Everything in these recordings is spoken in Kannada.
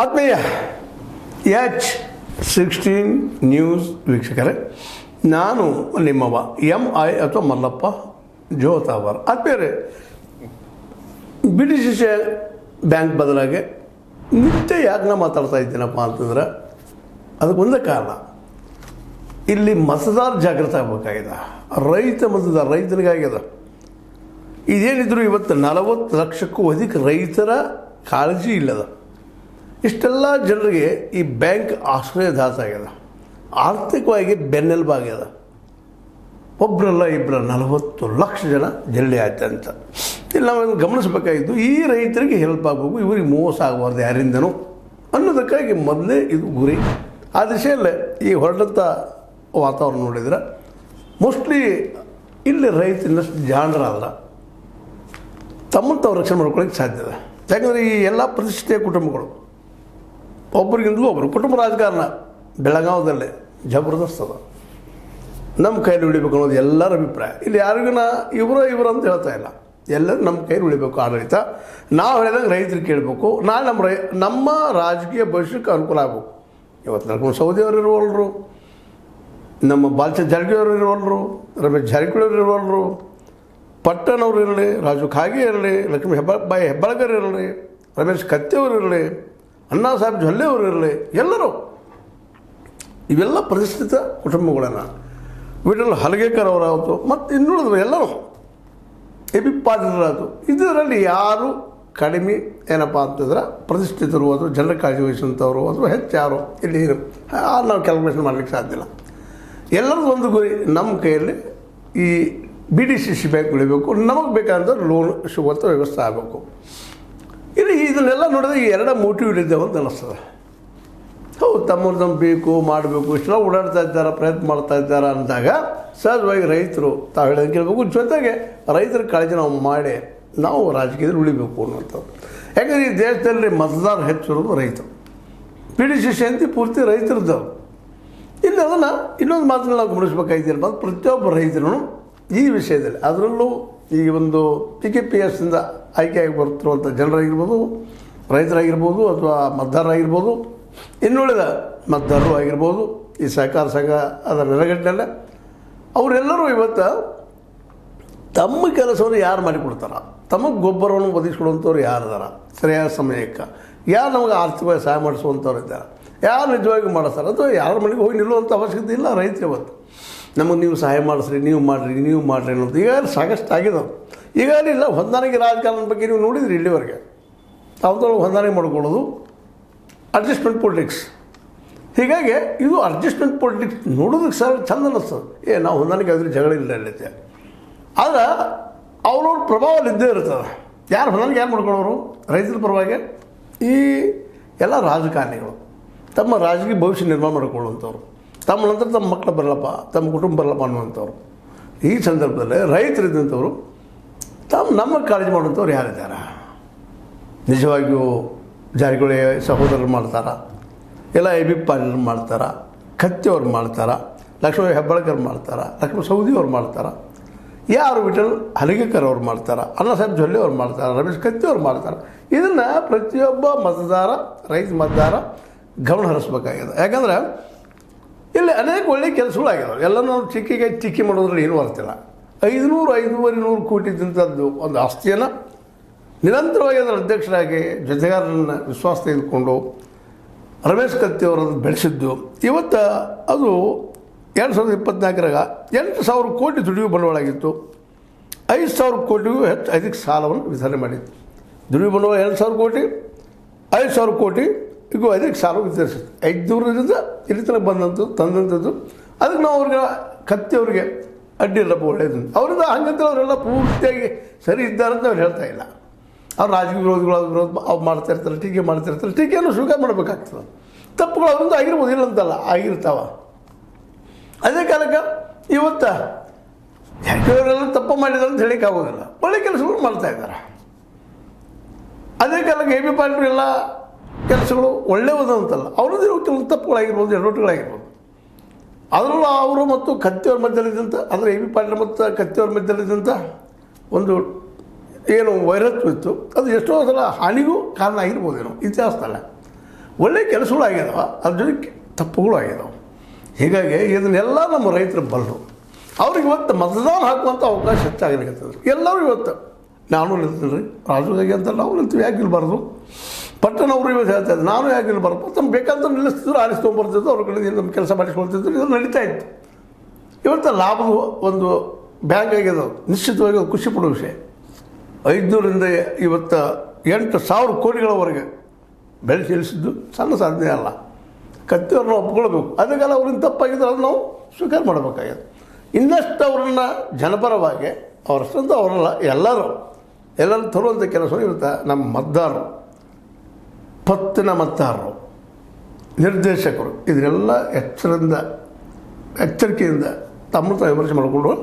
ಆತ್ಮೀಯ H16 ನ್ಯೂಸ್ ವೀಕ್ಷಕರೇ, ನಾನು ನಿಮ್ಮವ MI ಅಥವಾ ಮಲ್ಲಪ್ಪ ಜೋತಾವರ್. ಆತ್ಮೀಯರೇ, BDCC ಬ್ಯಾಂಕ್ ಬದಲಾಗಿ ನಿತ್ಯ ಯಾಕೆ ನಾ ಮಾತಾಡ್ತಾ ಇದ್ದೀನಪ್ಪ ಅಂತಂದ್ರೆ ಅದಕ್ಕೆ ಒಂದೇ ಕಾರಣ. ಇಲ್ಲಿ ಮತದಾರ ಜಾಗೃತ ಆಗಬೇಕಾಗಿದೆ. ರೈತ ಮತದಾರ ರೈತನಿಗಾಗ್ಯದ. ಇದೇನಿದ್ರು ಇವತ್ತು 40 ಲಕ್ಷಕ್ಕೂ ಅಧಿಕ ರೈತರ ಕಾಳಜಿ ಇಲ್ಲದ. ಇಷ್ಟೆಲ್ಲ ಜನರಿಗೆ ಈ ಬ್ಯಾಂಕ್ ಆಶ್ರಯದಾತ ಆಗ್ಯದ, ಆರ್ಥಿಕವಾಗಿ ಬೆನ್ನೆಲುಬಾಗ್ಯದ. ಒಬ್ಬರಲ್ಲ ಇಬ್ಬರ 40 ಲಕ್ಷ ಜನ ಜಲ್ದಿ ಆಯ್ತು ಅಂತ. ಇಲ್ಲಿ ನಾವು ಗಮನಿಸಬೇಕಾಗಿದ್ದು, ಈ ರೈತರಿಗೆ ಹೆಲ್ಪ್ ಆಗಬೇಕು, ಇವರಿಗೆ ಮೋಸ ಆಗಬಾರ್ದು ಯಾರಿಂದನೂ ಅನ್ನೋದಕ್ಕಾಗಿ ಮೊದಲೇ ಇದು ಗುರಿ. ಆ ದಿಶೆಯಲ್ಲೇ ಈ ಹೊರಟಂಥ ವಾತಾವರಣ ನೋಡಿದ್ರೆ ಮೋಸ್ಟ್ಲಿ ಇಲ್ಲಿ ರೈತ ಇನ್ನಷ್ಟು ಜಾಣರಾದ್ರೆ ತಮ್ಮನ್ನು ತಾವು ರಕ್ಷಣೆ ಮಾಡ್ಕೊಳ್ಳೋಕ್ಕೆ ಸಾಧ್ಯ ಇದೆ. ಯಾಕಂದರೆ ಈ ಎಲ್ಲ ಪ್ರತಿಷ್ಠೆಯ ಕುಟುಂಬಗಳು ಒಬ್ಬರಿಗಿಂತಲೂ ಒಬ್ಬರು ಕುಟುಂಬ ರಾಜಕಾರಣ ಬೆಳಗಾವದಲ್ಲೇ ಜಬರ್ದಸ್ತ್ ಅದ. ನಮ್ಮ ಕೈಲಿ ಉಳಿಬೇಕು ಅನ್ನೋದು ಎಲ್ಲರ ಅಭಿಪ್ರಾಯ. ಇಲ್ಲಿ ಯಾರಿಗೂ ಇವರು ಅಂತ ಹೇಳ್ತಾ ಇಲ್ಲ, ಎಲ್ಲರೂ ನಮ್ಮ ಕೈಲಿ ಉಳಿಬೇಕು ಆಡಳಿತ. ನಾವು ಹೇಳಿದಂಗೆ ರೈತರಿಗೆ ಕೇಳಬೇಕು. ನಾಳೆ ನಮ್ಮ ರಾಜಕೀಯ ಭವಿಷ್ಯಕ್ಕೆ ಅನುಕೂಲ ಆಗಬೇಕು. ಇವತ್ತು ನಡ್ಕೊಂಡು ಸೌದಿ ಅವರು ಇರುವಲ್ರು, ನಮ್ಮ ಬಾಲಚಂದ್ರ ಜಾರಕಿಹೊಳಿ ಇರುವಲ್ರು, ರಮೇಶ್ ಜಾರಕಿಹೊಳಿ ಇರುವಲ್ರು, ಪಟ್ಟಣವ್ರು ಇರಲಿ, ರಾಜು ಖಾಗೆ ಇರಲಿ, ಲಕ್ಷ್ಮೀ ಹೆಬ್ಬಾಳ್ಕರ್ ಇರಲಿ, ರಮೇಶ್ ಕತ್ತೆಯವರು ಇರಲಿ, ಅಣ್ಣಾ ಸಾಹೇಬ್ ಜೊಲ್ಲೆ ಅವರು ಇರಲಿ, ಎಲ್ಲರೂ ಇವೆಲ್ಲ ಪ್ರತಿಷ್ಠಿತ ಕುಟುಂಬಗಳನ್ನು ವಿಠಲ್ ಹಲಗೇಕರ್ ಅವರಾಯಿತು, ಮತ್ತು ಇನ್ನುಳಿದ್ರು ಎಲ್ಲರೂ AB ಪಾಟೀಲರಾಯಿತು. ಇದರಲ್ಲಿ ಯಾರು ಕಡಿಮೆ ಏನಪ್ಪ ಅಂತಂದ್ರೆ ಪ್ರತಿಷ್ಠಿತರು ಅಥವಾ ಜನರ ಕಾಳಜಿ ವಹಿಸುವಂಥವ್ರು ಅಥವಾ ಹೆಚ್ಚು ಯಾರು ಇಲ್ಲಿ ನಾವು ಕ್ಯಾಲ್ಕುಲೇಷನ್ ಮಾಡಲಿಕ್ಕೆ ಸಾಧ್ಯ ಇಲ್ಲ. ಎಲ್ಲರದ್ದು ಒಂದು ಗುರಿ, ನಮ್ಮ ಕೈಯಲ್ಲಿ ಈ BDCC ಬ್ಯಾಂಕ್ ಉಳಿಬೇಕು, ನಮಗೆ ಬೇಕಾದಂಥ ಲೋನ್ ಸಿಗುವಂಥ ವ್ಯವಸ್ಥೆ ಆಗಬೇಕು. ಇಲ್ಲಿ ಇದನ್ನೆಲ್ಲ ನೋಡಿದ್ರೆ ಈ ಎರಡು ಮೋಟಿವ್ ಇದ್ದಾವೆ ಅಂತ ಅನ್ನಿಸ್ತದೆ. ಹೌದು, ತಮ್ಮ ಬೇಕು ಮಾಡಬೇಕು ಇಷ್ಟೆಲ್ಲ ಓಡಾಡ್ತಾ ಇದ್ದಾರೆ, ಪ್ರಯತ್ನ ಮಾಡ್ತಾ ಇದ್ದಾರೆ ಅಂದಾಗ ಸಹಜವಾಗಿ ರೈತರು ತಾವು ಹೇಳೋದು ಕೇಳಬೇಕು. ಜೊತೆಗೆ ರೈತರ ಕಾಳಜಿ ನಾವು ಮಾಡಿ ನಾವು ರಾಜಕೀಯದಲ್ಲಿ ಉಳಿಬೇಕು ಅನ್ನೋಂಥದ್ದು. ಯಾಕಂದರೆ ಈ ದೇಶದಲ್ಲಿ ಮತದಾರ ಹೆಚ್ಚಿರೋದು ರೈತರು. BDCC ಅಂತ ಪೂರ್ತಿ ರೈತರದ್ದವರು. ಇಲ್ಲಿ ಅದನ್ನು ಇನ್ನೊಂದು ಮಾತನ್ನು ನಾವು ಗಮನಿಸಬೇಕಾಗಿದ್ದೀನಪ್ಪ ಅಂತ, ಪ್ರತಿಯೊಬ್ಬ ರೈತರು ಈ ವಿಷಯದಲ್ಲಿ, ಅದರಲ್ಲೂ ಈ ಒಂದು PKPSನಿಂದ ಆಯ್ಕೆಯಾಗಿ ಬರ್ತಿರುವಂಥ ಜನರಾಗಿರ್ಬೋದು, ರೈತರಾಗಿರ್ಬೋದು, ಅಥವಾ ಮತದಾರರಾಗಿರ್ಬೋದು, ಇನ್ನುಳಿದ ಮತದಾರರು ಆಗಿರ್ಬೋದು, ಈ ಸಹಕಾರ ಸಂಘ ಅದರ ನೆಲೆಗಟ್ಟಿನಲ್ಲೇ ಅವರೆಲ್ಲರೂ ಇವತ್ತು ತಮ್ಮ ಕೆಲಸವನ್ನು ಯಾರು ಮಾಡಿಕೊಡ್ತಾರೆ, ತಮಗೆ ಗೊಬ್ಬರವನ್ನು ಒದಗಿಸ್ಕೊಡುವಂಥವ್ರು ಯಾರಿದಾರ, ಸರಿಯಾದ ಸಮಯಕ್ಕೆ ಯಾರು ನಮಗೆ ಆರ್ಥಿಕವಾಗಿ ಸಹಾಯ ಮಾಡಿಸುವಂಥವ್ರು ಇದ್ದಾರೆ, ಯಾರು ನಿಜವಾಗಿ ಮಾಡಿಸ್ತಾರೆ, ಅಥವಾ ಯಾರ ಮನೆಗೆ ಹೋಗಿ ನಿಲ್ಲುವಂಥ ಅವಶ್ಯಕತೆ ಇಲ್ಲ. ರೈತರು ಇವತ್ತು ನಮಗೆ ನೀವು ಸಹಾಯ ಮಾಡಿಸ್ರಿ, ನೀವು ಮಾಡಿರಿ ಅನ್ನೋದು ಈಗಾಗಲೇ ಸಾಕಷ್ಟು ಆಗಿದಾವೆ. ಈಗಾಗಲೇ ಇಲ್ಲ ಹೊಂದಾಣಿಕೆ ರಾಜಕಾರಣದ ಬಗ್ಗೆ ನೀವು ನೋಡಿದ್ರಿ ಇಲ್ಲಿವರೆಗೆ ಅವ್ರದೊಳಗೆ ಹೊಂದಾಣಿಕೆ ಮಾಡ್ಕೊಳ್ಳೋದು ಅಡ್ಜಸ್ಟ್ಮೆಂಟ್ ಪೊಲಿಟಿಕ್ಸ್. ಹೀಗಾಗಿ ಇದು ಅಡ್ಜಸ್ಟ್ಮೆಂಟ್ ಪೊಲಿಟಿಕ್ಸ್ ನೋಡೋದಕ್ಕೆ ಸರ್ ಚಂದ ಅನ್ನಿಸ್ತದೆ. ನಾವು ಹೊಂದಾಣಿಕೆ ಆಗಿದ್ರೆ ಜಗಳ ಇಲ್ಲ ಇಲ್ಲೈತೆ. ಆದರೆ ಅವ್ರವ್ರ ಪ್ರಭಾವ ಇದ್ದೇ ಇರ್ತದೆ. ಯಾರು ಹೊಂದಾಣಿಕೆ ಯಾರು ಮಾಡ್ಕೊಳ್ಳೋರು ರೈತರ ಪರವಾಗಿ? ಈ ಎಲ್ಲ ರಾಜಕಾರಣಿಗಳು ತಮ್ಮ ರಾಜಕೀಯ ಭವಿಷ್ಯ ನಿರ್ಮಾಣ ಮಾಡಿಕೊಳ್ಳುವಂಥವ್ರು, ತಮ್ಮ ನಂತರ ತಮ್ಮ ಮಕ್ಕಳು ಬರಲಪ್ಪ, ತಮ್ಮ ಕುಟುಂಬ ಬರಲಪ್ಪ ಅನ್ನುವಂಥವ್ರು. ಈ ಸಂದರ್ಭದಲ್ಲಿ ರೈತರಿದ್ದಂಥವ್ರು ನಮ್ಮ ಕಾಳಜಿ ಮಾಡುವಂಥವ್ರು ಯಾರಿದ್ದಾರೆ? ನಿಜವಾಗಿಯೂ ಜಾರಕಿಹೊಳಿ ಸಹೋದರರು ಮಾಡ್ತಾರ, ಎಲ್ಲ AB ಪಾಟೀಲರು ಮಾಡ್ತಾರ, ಕತ್ತೆಯವ್ರು ಮಾಡ್ತಾರ, ಲಕ್ಷ್ಮೀ ಹೆಬ್ಬಾಳ್ಕರ್ ಮಾಡ್ತಾರ, ಲಕ್ಷ್ಮೀ ಸೌದಿಯವ್ರು ಮಾಡ್ತಾರ, ಯಾರು ವಿಠಲ್ ಹಲಗೇಕರ್ ಅವ್ರು ಮಾಡ್ತಾರೆ, ಅಣ್ಣಾ ಸಾಹೇಬ್ ಜೊಲ್ಲೆ ಅವ್ರು ಮಾಡ್ತಾರೆ, ರಮೇಶ್ ಕತ್ತೆಯವ್ರು ಮಾಡ್ತಾರೆ. ಇದನ್ನು ಪ್ರತಿಯೊಬ್ಬ ಮತದಾರ, ರೈತ ಮತದಾರ ಗಮನ ಹರಿಸ್ಬೇಕಾಗಿದೆ. ಯಾಕಂದ್ರೆ ಇಲ್ಲಿ ಅನೇಕ ಒಳ್ಳೆಯ ಕೆಲಸಗಳಾಗಿದ್ದಾವೆ. ಎಲ್ಲ ನಾವು ಚಿಕ್ಕಿ ಮಾಡೋದ್ರಲ್ಲಿ ಏನೂ ಅರ್ಥಿಲ್ಲ. 500-500 ಕೋಟಿದಂಥದ್ದು ಒಂದು ಆಸ್ತಿಯನ್ನು ನಿರಂತರವಾಗಿ ಅದರ ಅಧ್ಯಕ್ಷರಾಗಿ ಜೊತೆಗಾರರನ್ನು ವಿಶ್ವಾಸ ತೆಗೆದುಕೊಂಡು ರಮೇಶ್ ಕತ್ತೆಯವರನ್ನು ಬೆಳೆಸಿದ್ದು. ಇವತ್ತು ಅದು 2024ರಾಗ 8,000 ಕೋಟಿ ದುಡಿಯುವ ಬಂಡವಾಳ ಆಗಿತ್ತು. 5,000 ಕೋಟಿಗೂ ಹೆಚ್ಚು ಅಧಿಕ ಸಾಲವನ್ನು ವಿತರಣೆ ಮಾಡಿತ್ತು. ದುಡಿಯುವ ಬಂಡವಾಳ 2,000 ಕೋಟಿ, 5,000 ಕೋಟಿ ಈಗ ಅದಕ್ಕೆ ಸಾಲ ವಿತರಿಸಿತ್ತು. 500ರಿಂದ ಇಲ್ಲಿ ತನಕ ತಂದಂಥದ್ದು. ಅದಕ್ಕೆ ನಾವು ಅವ್ರಿಗೆ ಕತ್ತೆಯವ್ರಿಗೆ ಅಡ್ಡಿ ಇಲ್ಲಪ್ಪ, ಒಳ್ಳೆಯದು. ಅವರಿಂದ ಹಂಗಂತ ಅವರೆಲ್ಲ ಪೂರ್ತಿಯಾಗಿ ಸರಿ ಇದ್ದಾರೆ ಅಂತ ಅವ್ರು ಹೇಳ್ತಾ ಇಲ್ಲ. ಅವ್ರು ರಾಜಕೀಯ ವಿರೋಧ ಅವ್ರು ಮಾಡ್ತಾಯಿರ್ತಾರೆ, ಟೀಕೆ ಮಾಡ್ತಿರ್ತಾರೆ. ಟೀಕೆಯನ್ನು ಸ್ವೀಕಾರ ಮಾಡಬೇಕಾಗ್ತದೆ. ತಪ್ಪುಗಳು ಅವರಿಂದ ಆಗಿರ್ಬೋದು, ಇಲ್ಲ ಅಂತಲ್ಲ, ಆಗಿರ್ತಾವ. ಅದೇ ಕಾಲಕ್ಕೆ ಇವತ್ತು ಯಾಕೆವರೆಲ್ಲ ತಪ್ಪು ಮಾಡಿದ್ದಾರೆ ಅಂತ ಹೇಳಿಕ್ಕಾಗೋದಿಲ್ಲ, ಒಳ್ಳೆ ಕೆಲಸಗಳು ಮಾಡ್ತಾಯಿದ್ದಾರೆ. ಅದೇ ಕಾಲಕ್ಕೆ AB ಪಾಟೀಲರು ಎಲ್ಲ ಕೆಲಸಗಳು ಒಳ್ಳೆಯದು ಅಂತಲ್ಲ, ಅವ್ರದ್ದು ಕೆಲವು ತಪ್ಪುಗಳಾಗಿರ್ಬೋದು, ಎಡವಟ್ಟುಗಳಾಗಿರ್ಬೋದು. ಅದರಲ್ಲೂ ಅವರು ಮತ್ತು ಕತ್ತೆಯವ್ರ ಮಧ್ಯದಲ್ಲಿದ್ದಂಥ, ಅಂದರೆ AB ಪಾಟೀಲ್ ಮತ್ತು ಕತ್ತೆಯವ್ರ ಮಧ್ಯದಲ್ಲಿದ್ದಂಥ ಒಂದು ಏನು ವೈರತ್ವ ಇತ್ತು, ಅದು ಎಷ್ಟೋ ಸಲ ಹಾನಿಗೂ ಕಾರಣ ಆಗಿರ್ಬೋದೇನೋ ಇತಿಹಾಸದಲ್ಲ. ಒಳ್ಳೆಯ ಕೆಲಸಗಳು ಆಗ್ಯದವ, ಅದ್ರ ಜೊತೆಗೆ ತಪ್ಪುಗಳು ಆಗ್ಯದವು. ಹೀಗಾಗಿ ಇದನ್ನೆಲ್ಲ ನಮ್ಮ ರೈತರು ಬಲ್ಲರು. ಅವ್ರಿಗೆ ಇವತ್ತು ಮತದಾನ ಹಾಕುವಂಥ ಅವಕಾಶ ಹೆಚ್ಚಾಗಲಿಕ್ಕೆ ಎಲ್ಲರೂ ಇವತ್ತು ನಾನು ನಿಲ್ತೀನಿ ರೀ, ರಾಜುಗಾಗಿ ಅಂತ ನಾವು ನಿಲ್ತೀವಿ, ಯಾಕೆ ಇಲ್ಬಾರ್ದು? ಪಟ್ಟಣ ಅವರು ಇವತ್ತು ಹೇಳ್ತಾ ಇದ್ದಾರೆ, ನಾನು ಯಾಕೆ ಇಲ್ಬಾರ್ದು? ತಮ್ಮ ಬೇಕಂತ ನಿಲ್ಲಿಸ್ತಿದ್ರು, ಆರಿಸ್ಕೊಂಡ್ಬರ್ತಿದ್ರು, ಅವ್ರ ಕಡೆ ನಮ್ಮ ಕೆಲಸ ಮಾಡಿಸ್ಕೊಳ್ತಿದ್ರು, ಇದು ನಡೀತಾ ಇತ್ತು. ಇವತ್ತು ಲಾಭದ ಒಂದು ಬ್ಯಾಂಕ್ ಆಗ್ಯದ, ನಿಶ್ಚಿತವಾಗಿ ಅದು ಖುಷಿ ಪಡೋ ವಿಷಯ. 500ರಿಂದ ಇವತ್ತು 8,000 ಕೋಟಿಗಳವರೆಗೆ ಬೆಳೆಸಿ ಇಳಿಸಿದ್ದು ಸಣ್ಣ ಸಾಧನೆ ಅಲ್ಲ. ಕತ್ತಿಯವ್ರನ್ನ ಒಪ್ಕೊಳ್ಬೇಕು. ಅದಕ್ಕೆಲ್ಲ ಅವ್ರಿಂದ ತಪ್ಪಾಗಿದ್ರೆ ಅದು ನಾವು ಸ್ವೀಕಾರ ಮಾಡಬೇಕಾಗ್ಯದ. ಇನ್ನಷ್ಟು ಅವರನ್ನು ಜನಪರವಾಗಿ ಅವರಷ್ಟಂತೂ ಅವರಲ್ಲ, ಎಲ್ಲರೂ ತರುವಂಥ ಕೆಲಸ ಇವತ್ತು ನಮ್ಮ ಮತದಾರರು, ಪತ್ತಿನ ಮತದಾರರು, ನಿರ್ದೇಶಕರು ಇದರೆಲ್ಲ ಎಚ್ಚರಿಕೆಯಿಂದ ತಮ್ಮ ವಿಮರ್ಶೆ ಮಾಡಿಕೊಂಡು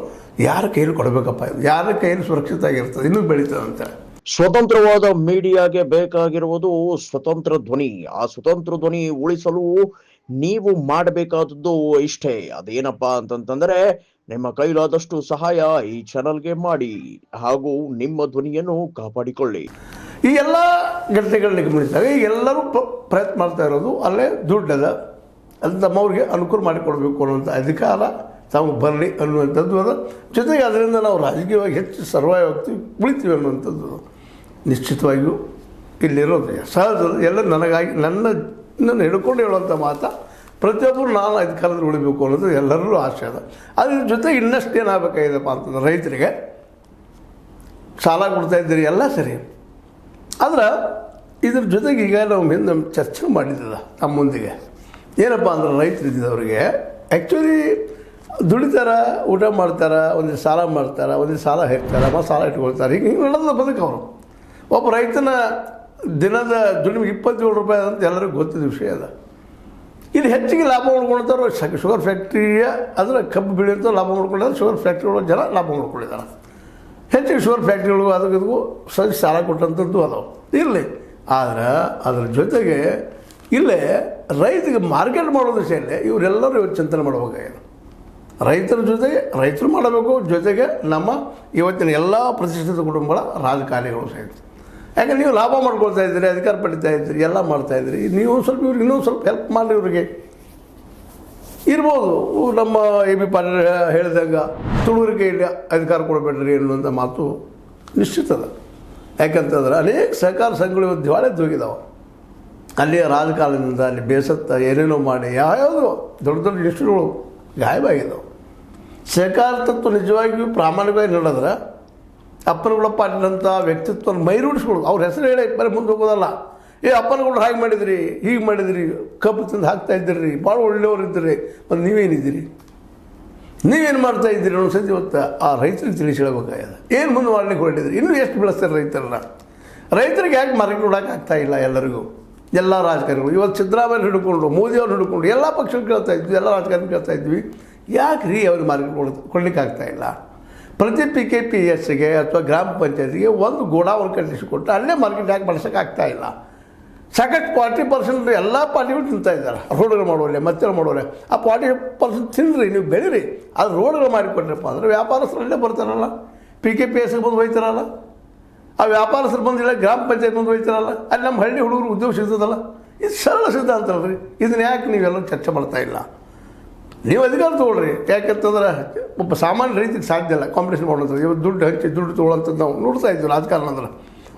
ಯಾರ ಕೈಯಲ್ಲಿ ಕೊಡಬೇಕಪ್ಪ, ಇದು ಯಾರ ಕೈಯಲ್ಲಿ ಸುರಕ್ಷಿತ ಆಗಿರ್ತದೆ, ಇನ್ನೂ ಬೆಳೀತದೆ ಅಂತೇಳಿ. ಸ್ವತಂತ್ರವಾದ ಮೀಡಿಯಾಗೆ ಬೇಕಾಗಿರುವುದು ಸ್ವತಂತ್ರ ಧ್ವನಿ. ಆ ಸ್ವತಂತ್ರ ಧ್ವನಿ ಉಳಿಸಲು ನೀವು ಮಾಡಬೇಕಾದದ್ದು ಇಷ್ಟೇ. ಅದೇನಪ್ಪಾ ಅಂತಂತಂದ್ರೆ ನಿಮ್ಮ ಕೈಲಾದಷ್ಟು ಸಹಾಯ ಈ ಚಾನಲ್ಗೆ ಮಾಡಿ ಹಾಗೂ ನಿಮ್ಮ ಧ್ವನಿಯನ್ನು ಕಾಪಾಡಿಕೊಳ್ಳಿ. ಈ ಎಲ್ಲ ಘಟನೆಗಳನ್ನ ಗಮನಿಸಿದಾಗ ಎಲ್ಲರೂ ಪ್ರಯತ್ನ ಮಾಡ್ತಾ ಇರೋದು ಅಲ್ಲೇ ದುಡ್ಡದ ಅದು ತಮ್ಮವ್ರಿಗೆ ಅನುಕೂಲ ಮಾಡಿಕೊಡ್ಬೇಕು ಅನ್ನುವಂಥ ಅಧಿಕಾರ ತಮಗೆ ಬರಲಿ ಅನ್ನುವಂಥದ್ದು ಅದ. ಜೊತೆಗೆ ಅದರಿಂದ ನಾವು ರಾಜಕೀಯವಾಗಿ ಹೆಚ್ಚು ಸರ್ವೈವ್ ಆಗ್ತೀವಿ, ಉಳಿತೀವಿ ಅನ್ನುವಂಥದ್ದು ನಿಶ್ಚಿತವಾಗಿಯೂ ಇಲ್ಲಿರೋದು ಸಹಜ. ಎಲ್ಲ ನನಗಾಗಿ ನನ್ನನ್ನು ಹಿಡ್ಕೊಂಡು ಹೇಳುವಂಥ ಮಾತು, ಪ್ರತಿಯೊಬ್ಬರು ನಾನು ಅಧಿಕಾರದಲ್ಲಿ ಉಳಿಬೇಕು ಅನ್ನೋದು ಎಲ್ಲರಲ್ಲೂ ಆಸೆ ಅದ. ಅದ್ರ ಜೊತೆಗೆ ಇನ್ನಷ್ಟು ಏನಾಗಬೇಕಾಗಿದೆಪ್ಪ ಅಂತಂದ್ರೆ ರೈತರಿಗೆ ಸಾಲ ಕೊಡ್ತಾ ಇದ್ದೀರಿ, ಎಲ್ಲ ಸರಿ. ಆದ್ರೆ ಇದ್ರ ಜೊತೆಗೆ ಈಗ ನಾವು ಹಿಂದೆ ಚರ್ಚೆ ಮಾಡಿದ್ದದ ನಮ್ಮ ಮುಂದಿಗೆ ಏನಪ್ಪ ಅಂದ್ರೆ ರೈತರು ಇದ್ದಿದ್ದವ್ರಿಗೆ ಆ್ಯಕ್ಚುಲಿ ದುಡಿತಾರೆ, ಊಟ ಮಾಡ್ತಾರೆ, ಒಂದು ಸಾಲ ಮಾಡ್ತಾರೆ, ಒಂದು ಸಾಲ ಹೇಳ್ತಾರೆ, ಮತ್ತು ಸಾಲ ಇಟ್ಕೊಳ್ತಾರೆ. ಹಿಂಗೆ ನಡೆದ ಬದುಕವರು. ಒಬ್ಬ ರೈತನ ದಿನದ ದುಡಿಮೆಗೆ 27 ರೂಪಾಯಿ ಅಂತ ಎಲ್ಲರಿಗೂ ಗೊತ್ತಿದ್ದ ವಿಷಯ ಅದ. ಇಲ್ಲಿ ಹೆಚ್ಚಿಗೆ ಲಾಭ ಮಾಡ್ಕೊಳ್ತಾರೆ ಶುಗರ್ ಫ್ಯಾಕ್ಟ್ರಿಯ ಅದರ ಕಬ್ಬು ಬೆಳೆಯುವಂಥ ಲಾಭ ಮಾಡ್ಕೊಂಡಿದ್ದಾರೆ, ಶುಗರ್ ಫ್ಯಾಕ್ಟ್ರಿಗಳು ಜನ ಲಾಭ ಮಾಡ್ಕೊಂಡಿದ್ದಾರೆ. ಹೆಚ್ಚಿಗೆ ಶುಗರ್ ಫ್ಯಾಕ್ಟ್ರಿಗಳು ಅದಕ್ಕೂ ಸರಿ ಸಾಲ ಕೊಟ್ಟಂಥದ್ದು ಅದಾವೆ ಇರಲಿ. ಆದರೆ ಅದರ ಜೊತೆಗೆ ಇಲ್ಲೇ ರೈತರಿಗೆ ಮಾರ್ಕೆಟ್ ಮಾಡೋ ದಿಶೆಯಲ್ಲಿ ಇವರೆಲ್ಲರೂ ಇವತ್ತು ಚಿಂತನೆ ಮಾಡಬೇಕಾಗಿದೆ. ರೈತರ ಜೊತೆಗೆ ರೈತರು ಮಾಡಬೇಕು, ಜೊತೆಗೆ ನಮ್ಮ ಇವತ್ತಿನ ಎಲ್ಲ ಪ್ರತಿಷ್ಠಿತ ಕುಟುಂಬಗಳ ರಾಜಕಾರಣಿಗಳು ಸಹಿತ. ಯಾಕಂದ್ರೆ ನೀವು ಲಾಭ ಮಾಡ್ಕೊಳ್ತಾ ಇದ್ದೀರಿ, ಅಧಿಕಾರ ಪಡಿತಾ ಇದ್ದೀರಿ, ಎಲ್ಲ ಮಾಡ್ತಾಯಿದ್ದೀರಿ, ನೀವು ಸ್ವಲ್ಪ ಇವ್ರಿಗೆ ಇನ್ನೊಂದು ಸ್ವಲ್ಪ ಹೆಲ್ಪ್ ಮಾಡಿ ಇವ್ರಿಗೆ ಇರ್ಬೋದು. ನಮ್ಮ AB ಪಾಟೀಲ್ ಹೇಳಿದಾಗ ತುಳುವರ ಕೈಯಲ್ಲಿ ಅಧಿಕಾರ ಕೊಡಬೇಡ್ರಿ ಅನ್ನುವಂಥ ಮಾತು ನಿಶ್ಚಿತದ. ಯಾಕಂತಂದ್ರೆ ಅನೇಕ ಸಹಕಾರ ಸಂಘಗಳು ಇವತ್ತು ದಿವಾಳಿದ್ದು ಹೋಗಿದ್ದಾವೆ. ಅಲ್ಲಿಯ ರಾಜಕಾರಣದಿಂದ ಅಲ್ಲಿ ಬೇಸತ್ತ ಏನೇನೋ ಮಾಡಿ ಯಾವ್ಯಾವುದು ದೊಡ್ಡ ದೊಡ್ಡ ಇನ್ಸ್ಟಿಟ್ಯೂಟ್ಗಳು ಗಾಯವಾಗಿದ್ದಾವೆ. ಸಹಕಾರ ತತ್ವ ನಿಜವಾಗಿಯೂ ಪ್ರಾಮಾಣಿಕವಾಗಿ ನಡೆದ್ರೆ ಅಪ್ಪನಗೌಡ ಪಾಟೀಲಂಥ ವ್ಯಕ್ತಿತ್ವವನ್ನು ಮೈರೂಡಿಸ್ಕೊಳ್ಳೋದು. ಅವ್ರ ಹೆಸರು ಹೇಳಿ ಬರೀ ಮುಂದೆ ಹೋಗೋದಲ್ಲ. ಅಪ್ಪನಗೌಡರು ಹಾಗೆ ಮಾಡಿದಿರಿ, ಹೀಗೆ ಮಾಡಿದಿರಿ, ಕಬ್ಬು ತಿಂದು ಹಾಕ್ತಾ ಇದ್ದೀರಿ, ಭಾಳ ಒಳ್ಳೆಯವರು ಇದ್ದೀರಿ, ಮತ್ತು ನೀವೇನಿದ್ದೀರಿ, ನೀವೇನು ಮಾಡ್ತಾ ಇದ್ದೀರಿ ಅನ್ನೋ ಸತಿ ಇವತ್ತು ಆ ರೈತರಿಗೆ ತಿಳಿಸಿ ಹೇಳಬೇಕಾಗಿದೆ. ಏನು ಮುಂದೆ ಮಾಡ್ಲಿಕ್ಕೆ ಹೊರಟಿದ್ರಿ, ಇನ್ನೂ ಎಷ್ಟು ಬೆಳೆಸ್ತಾರೆ ರೈತರನ್ನ? ರೈತರಿಗೆ ಯಾಕೆ ಮಾರ್ಕೆಟ್ ಕೊಡೋಕೆ ಆಗ್ತಾ ಇಲ್ಲ? ಎಲ್ಲರಿಗೂ ಎಲ್ಲ ರಾಜಕಾರಣಿಗಳು ಇವತ್ತು ಸಿದ್ದರಾಮಯ್ಯ ಹಿಡ್ಕೊಂಡು, ಮೋದಿಯವ್ರು ಹಿಡ್ಕೊಂಡು ಎಲ್ಲ ಪಕ್ಷಗಳು ಕೇಳ್ತಾ ಇದ್ವಿ, ಎಲ್ಲ ರಾಜಕಾರಣಿ ಕೇಳ್ತಾ ಇದ್ವಿ, ಯಾಕೆ ರೀ ಅವ್ರಿಗೆ ಮಾರ್ಕೆಟ್ ಕೊಡಲಿಕ್ಕೆ ಆಗ್ತಾಯಿಲ್ಲ? ಪ್ರತಿ PKPSಗೆ ಅಥವಾ ಗ್ರಾಮ ಪಂಚಾಯತಿಗೆ ಒಂದು ಗೋಡಾವನ್ ಕಟ್ಟಿಸಿಕೊಟ್ಟು ಅಲ್ಲೇ ಮಾರ್ಕೆಟ್ ಯಾಕೆ ಬಳಸೋಕೆ ಆಗ್ತಾಯಿಲ್ಲ? ಸಾಕಷ್ಟು 40% ಎಲ್ಲ ಪಾರ್ಟಿಗಳು ತಿಂತಾ ಇದ್ದಾರೆ ರೋಡ್ಗಳು ಮಾಡೋರೆ, ಮತ್ತೆಲ್ಲ ಮಾಡೋರೆ. ಆ 40% ತಿನ್ನಿರಿ, ನೀವು ಬೆಳೀರಿ. ಅದು ರೋಡ್ಗಳು ಮಾಡಿಕೊಟ್ರಪ್ಪ ಅಂದರೆ ವ್ಯಾಪಾರಸ್ಥರಲ್ಲೇ ಬರ್ತಾರಲ್ಲ, PKPSಗೆ ಬಂದು ಹೋಯ್ತಾರಲ್ಲ, ಆ ವ್ಯಾಪಾರಸ್ಥರು ಬಂದಿಲ್ಲ, ಗ್ರಾಮ ಪಂಚಾಯತ್ ಬಂದು ಹೋಯ್ತಾರಲ್ಲ, ಅಲ್ಲಿ ನಮ್ಮ ಹಳ್ಳಿ ಹುಡುಗರು ಉದ್ಯೋಗ ಸಿಗ್ತದಲ್ಲ. ಇದು ಸರಳ ಸಿದ್ಧಾಂತ ಅಲ್ರಿ. ಇದನ್ನ ಯಾಕೆ ನೀವೆಲ್ಲ ಚರ್ಚೆ ಮಾಡ್ತಾ ಇಲ್ಲ? ನೀವು ಅಧಿಕಾರ ತೊಗೊಳ್ರಿ. ಯಾಕಂತಂದ್ರೆ ಒಬ್ಬ ಸಾಮಾನ್ಯ ರೈತರಿಗೆ ಸಾಧ್ಯ ಇಲ್ಲ ಕಾಂಪಿಟೇಷನ್ ಮಾಡೋದು. ಇವತ್ತು ದುಡ್ಡು ಹಂಚಿ ದುಡ್ಡು ತೊಗೊಳ್ಳೋಂಥದ್ದು ನಾವು ನೋಡ್ತಾ ಇದ್ವಿ. ರಾಜಕಾರಣ ಅಂದ್ರೆ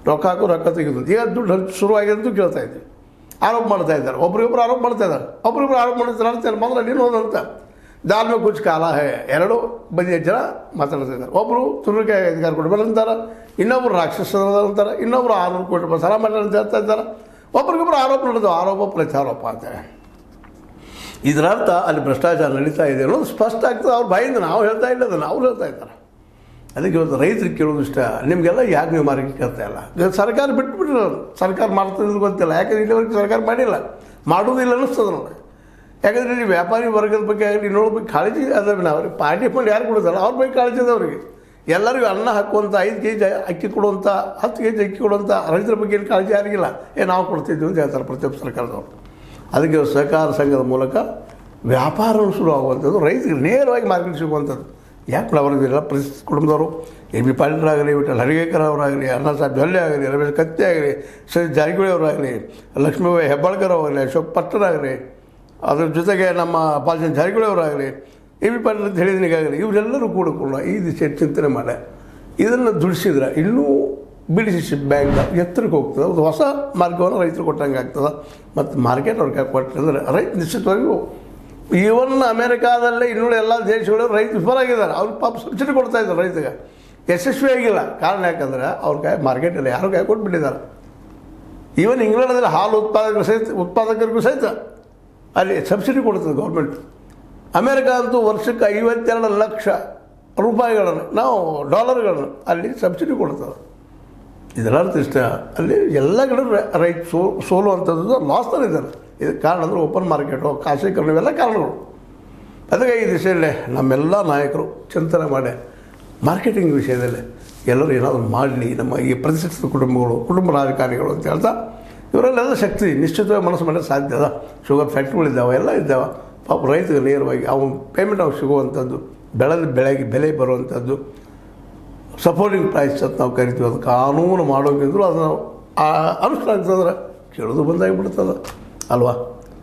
ರೊಕ್ಕ ಹಾಕೋ ರೊಕ್ಕ ತೆಗೆದು ಈಗ ದುಡ್ಡು ಹಂಚಿ ಶುರುವಾಗಿದ್ದು ಕೇಳ್ತಾ ಇದ್ವಿ. ಆರೋಪ ಮಾಡ್ತಾ ಇದ್ದಾರೆ, ಒಬ್ರಿಗೊಬ್ರು ಆರೋಪ ಮಾಡ್ತಾ ಇದ್ದಾರೆ, ಒಬ್ರಿಗೊಬ್ರು ಆರೋಪ ಮಾಡ್ತಾರೆ ಅಂತಾರೆ. ಮೊದಲು ಅಲ್ಲಿ ನೋದಂತ ದಾಲ್ ಮೇ ಕುಚ್ ಕಾಲ ಹೇ, ಎರಡೂ ಬದಿಯ ಜನ ಮಾತಾಡ್ತಾ ಇದ್ದಾರೆ. ಒಬ್ಬರು ತುರುಳಿಕೆ ಅಧಿಕಾರ ಕೊಡಬೇಡ ಅಂತಾರೆ, ಇನ್ನೊಬ್ರು ರಾಕ್ಷಸರ ಅಂತಾರೆ, ಇನ್ನೊಬ್ರು 600 ಕೋಟಿ ರೂಪಾಯಿ ಸಾಲ ಮಾಡ್ತಾರೆ ಅಂತ ಹೇಳ್ತಾ ಇದ್ದಾರೆ. ಒಬ್ರಿಗೊಬ್ರು ಆರೋಪ ನಡೆದು ಆರೋಪ ಪ್ರತ್ಯಾರೋಪ ಅಂತಾರೆ. ಇದರರ್ಥ ಅಲ್ಲಿ ಭ್ರಷ್ಟಾಚಾರ ನಡೀತಾ ಇದೆ ಅನ್ನೋದು ಸ್ಪಷ್ಟ ಆಗ್ತದೆ. ಅವ್ರ ಬಾಯಿಂದ ನಾವು ಹೇಳ್ತಾ ಇಲ್ಲ, ಅದನ್ನು ಅವ್ರು ಹೇಳ್ತಾ ಇದ್ದಾರೆ. ಅದಕ್ಕೆ ಇವತ್ತು ರೈತರಿಗೆ ಕೇಳೋದು ಇಷ್ಟ, ನಿಮಗೆಲ್ಲ ಯಾಕೆ ನೀವು ಮಾರ್ಕೆಟ್ ಕೇಳ್ತಾ ಇಲ್ಲ? ಸರ್ಕಾರ ಬಿಟ್ಟುಬಿಟ್ರೆ ಸರ್ಕಾರ ಮಾಡ್ತದೆ ಗೊತ್ತಿಲ್ಲ. ಯಾಕಂದರೆ ಇಲ್ಲಿವರೆಗೆ ಸರ್ಕಾರ ಮಾಡಿಲ್ಲ, ಮಾಡೋದಿಲ್ಲ ಅನ್ನಿಸ್ತದೆ ನೋಡಿ. ಯಾಕಂದರೆ ಇಲ್ಲಿ ವ್ಯಾಪಾರಿ ವರ್ಗದ ಬಗ್ಗೆ ಆಗಲಿ ಇನ್ನೊಬ್ಬರ ಬಗ್ಗೆ ಕಾಳಜಿ ಅದಾವೆ. ಅವ್ರಿಗೆ ಪಾರ್ಟಿ ಫಂಡ್ ಯಾರು ಕೊಡೋದಲ್ಲ, ಅವ್ರ ಬಗ್ಗೆ ಕಾಳಜಿ ಇದೆ ಅವ್ರಿಗೆ. ಎಲ್ಲರಿಗೂ ಅನ್ನ ಹಾಕುವಂಥ 5 kg ಅಕ್ಕಿ ಕೊಡುವಂಥ 10 kg ಅಕ್ಕಿ ಕೊಡುವಂಥ ರೈತರ ಬಗ್ಗೆ ಏನು ಕಾಳಜಿ ಯಾರಿಗಿಲ್ಲ. ನಾವು ಕೊಡ್ತಿದ್ವಿ ಅಂತ ಹೇಳ್ತಾರೆ ಪ್ರತಿಯೊಬ್ಬ ಸರ್ಕಾರದವರು. ಅದಕ್ಕೆ ಸಹಕಾರ ಸಂಘದ ಮೂಲಕ ವ್ಯಾಪಾರವನ್ನು ಶುರು ಆಗುವಂಥದ್ದು, ರೈತರಿಗೆ ನೇರವಾಗಿ ಮಾರ್ಕೆಟ್ ಸಿಗುವಂಥದ್ದು. ಯಾಕೆ ಅವರಿಗೆಲ್ಲ ಪರಿಸ್ಥಿತಿ ಕುಟುಂಬದವರು ಎ ಬಿ ಪಾಟೀಲರಾಗಲಿ ವಿಠಲ್ ಹರಿಗೇಕರ್ ಅವರಾಗಲಿ ಅಣ್ಣಾ ಸಾಹೇಬ್ ಜೊಲ್ಲೆ ಆಗಲಿ ರಮೇಶ್ ಕತ್ತಿ ಆಗಲಿ ಸತೀಶ್ ಜಾರಕಿಹೊಳಿ ಅವರಾಗಲಿ ಲಕ್ಷ್ಮೀಬಾಯಿ ಹೆಬ್ಬಾಳ್ಕರ್ ಅವರಾಗಲಿ ಅಶೋಕ್ ಪಟ್ಟರ್ ಆಗಲಿ ಅದ್ರ ಜೊತೆಗೆ ನಮ್ಮ ಬಾಲಚಂದ್ರ ಜಾರಕಿಹೊಳಿ ಅವರಾಗಲಿ ಎ ಬಿ ಪಾಟೀಲ್ ಅಂತ ಹೇಳಿದ ಈಗಾಗಲಿ ಇವರೆಲ್ಲರೂ ಕೂಡ ಈ ದಿಶೆ ಚಿಂತನೆ ಮಾಡಿ ಇದನ್ನು ದುಡಿಸಿದ್ರೆ ಇನ್ನೂ B D C C bank ಎತ್ತರಕ್ಕೆ ಹೋಗ್ತದೆ ಒಂದು ಹೊಸ ಮಾರ್ಗವನ್ನು ರೈತರು ಕೊಟ್ಟಂಗೆ ಆಗ್ತದೆ ಮತ್ತು ಮಾರ್ಕೆಟ್ ಅವ್ರಿಗೆ ಕೊಟ್ಟರೆ ರೈತ ನಿಶ್ಚಿತವಾಗಿಯೂ ಈವನ್ ಅಮೇರಿಕಾದಲ್ಲೇ ಇನ್ನೂ ಎಲ್ಲ ದೇಶಗಳು ರೈತ ವಿಫಲಾಗಿದ್ದಾರೆ ಅವ್ರು ಪಾಪ ಸಬ್ಸಿಡಿ ಕೊಡ್ತಾ ಇದ್ದಾರೆ ರೈತಗೆ ಯಶಸ್ವಿ ಆಗಿಲ್ಲ ಕಾರಣ ಯಾಕಂದರೆ ಅವ್ರ ಕೈ ಮಾರ್ಕೆಟಲ್ಲಿ ಯಾರು ಕೈ ಕೊಟ್ಬಿಟ್ಟಿದ್ದಾರೆ ಈವನ್ ಇಂಗ್ಲೆಂಡಲ್ಲಿ ಹಾಲು ಉತ್ಪಾದಕರಿಗೂ ಸಹಿತ ಅಲ್ಲಿ ಸಬ್ಸಿಡಿ ಕೊಡ್ತದೆ ಗೌರ್ಮೆಂಟ್ ಅಮೇರಿಕಾ ಅಂತೂ ವರ್ಷಕ್ಕೆ 52 ಲಕ್ಷ ರೂಪಾಯಿಗಳನ್ನು ನಾವು ಡಾಲರ್ಗಳನ್ನು ಅಲ್ಲಿ ಸಬ್ಸಿಡಿ ಕೊಡ್ತದೆ ಇದೆಲ್ಲ ಇಷ್ಟ ಅಲ್ಲಿ ಎಲ್ಲ ಕಡೆ ರೈತ ಸೋಲುವಂಥದ್ದು ಲಾಸ್ನಲ್ಲಿದ್ದಾರೆ ಇದಕ್ಕೆ ಕಾರಣ ಅಂದರೆ ಓಪನ್ ಮಾರ್ಕೆಟು ಖಾಸಗೀಕರಣ ಇವೆಲ್ಲ ಕಾರಣಗಳು ಅದಕ್ಕೆ ಈ ದಿಶೆಯಲ್ಲೇ ನಮ್ಮೆಲ್ಲ ನಾಯಕರು ಚಿಂತನೆ ಮಾಡಿ ಮಾರ್ಕೆಟಿಂಗ್ ವಿಷಯದಲ್ಲಿ ಎಲ್ಲರೂ ಏನಾದರೂ ಮಾಡಲಿ ನಮ್ಮ ಈ ಪ್ರತಿಷ್ಠಿತ ಕುಟುಂಬ ರಾಜಕಾರಣಿಗಳು ಅಂತ ಹೇಳ್ತಾ ಇವರಲ್ಲೆಲ್ಲ ಶಕ್ತಿ ನಿಶ್ಚಿತವಾಗಿ ಮನಸ್ಸು ಮಾಡೋಕ್ಕೆ ಸಾಧ್ಯ ಅದ ಶುಗರ್ ಫ್ಯಾಕ್ಟ್ರಿಗಳಿದ್ದಾವೆ ಎಲ್ಲ ಇದ್ದಾವೆ ಪಾಪ ರೈತರಿಗೆ ನೇರವಾಗಿ ಅವನು ಪೇಮೆಂಟ್ ಅವ್ರು ಸಿಗುವಂಥದ್ದು ಬೆಳೆಗೆ ಬೆಲೆ ಬರುವಂಥದ್ದು ಸಪೋರ್ಟಿಂಗ್ ಪ್ರೈಸ್ ಅಂತ ನಾವು ಕರಿತೀವಿ ಅದು ಕಾನೂನು ಮಾಡೋಕ್ಕಿದ್ರು ಅದನ್ನು ಅನುಷ್ಠಾನ ಅಂತಂದ್ರೆ ಕೇಳೋದು ಬಂದಾಗಿಬಿಡ್ತದೆ ಅಲ್ವಾ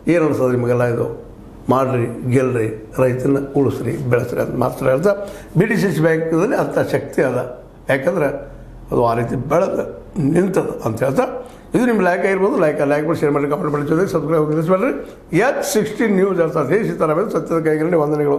ಏನು ಅನಿಸ್ತದೆ ನಿಮಗೆಲ್ಲ ಇದು ಮಾಡಿರಿ ಗೆಲ್ರಿ ರೈತನ ಉಳಿಸ್ರಿ ಬೆಳೆಸ್ರಿ ಅಂತ ಮಾತ್ರ ಹೇಳ್ತಾ ಬಿ ಡಿ ಸಿ ಸಿ ಬ್ಯಾಂಕ್ನಲ್ಲಿ ಅಂಥ ಶಕ್ತಿ ಅದ ಯಾಕಂದರೆ ಅದು ಆ ರೀತಿ ಬೆಳೆದು ನಿಂತದ ಅಂತ ಹೇಳ್ತಾ ಇದು ನಿಮ್ಮ ಲೈಕ್ ಆಗಿರ್ಬೋದು ಲೈಕ್ ಮಾಡಿ ಶೇರ್ ಮಾಡಿ ಕಮೆಂಟ್ ಮಾಡಿ ಜೊತೆಗೆ ಸಬ್ಸ್ಕ್ರೈಬ್ ತಿಳಿಸ್ಬೇಡ್ರಿ H16 ನ್ಯೂಸ್ ಹೇಳ್ತಾ ದೇಶ ಸತ್ಯದ ಕೈಗಳಲ್ಲಿ ವಂದನೆಗಳು.